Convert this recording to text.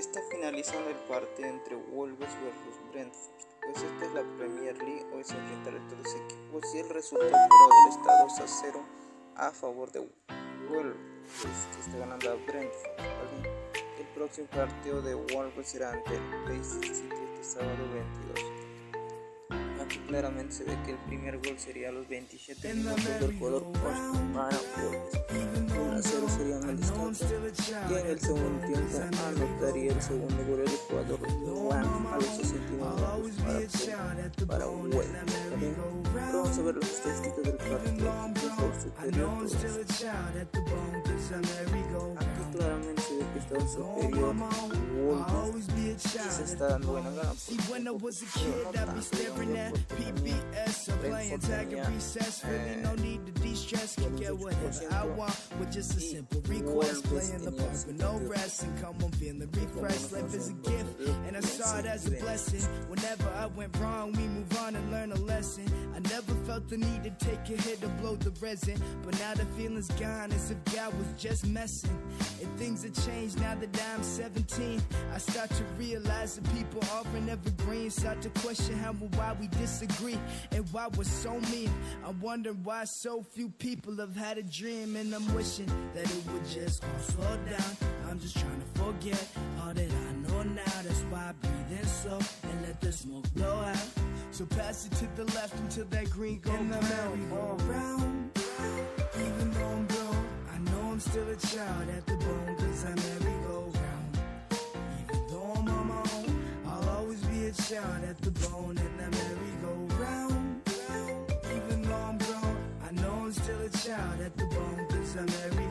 está finalizando el partido entre Wolves versus Brentford. Pues esta es la Premier League, hoy se enfrentan estos dos equipos y el resultado por ahora está 2-0 a favor de Wolves, que está ganando a Brentford, ¿vale? El próximo partido de Wolves será ante el Leicester City este sábado 22. Aquí claramente se ve que el primer gol sería a los 27 minutos del jugador Costa para Wolves. 1-0 sería en el instante y en el segundo tiempo anotaría el segundo gol el jugador Juan a los 69 minutos para Wolves. Pero vamos a ver las estadísticas del partido. Superior aquí claramente se ve que está en superior Wolves y se está dando buena gana I never felt the need to take a hit to blow the resin, but now the feeling's gone as if God was just messing. And things have changed now that I'm 17. I start to realize that people offering evergreen, start to question how and why we disagree and why we're so mean. I'm wondering why so few people have had a dream, and I'm wishing that it would just all slow down. I'm just trying to forget all that I know now. That's why I breathe in slow and let the smoke blow out. So pass it to the left until that green go round. Even though I'm grown, I know I'm still a child at the bone, cause I merry-go-round. Even though I'm on my own, I'll always be a child at the bone and I merry-go-round. Even though I'm grown, I know I'm still a child at the bone, cause I merry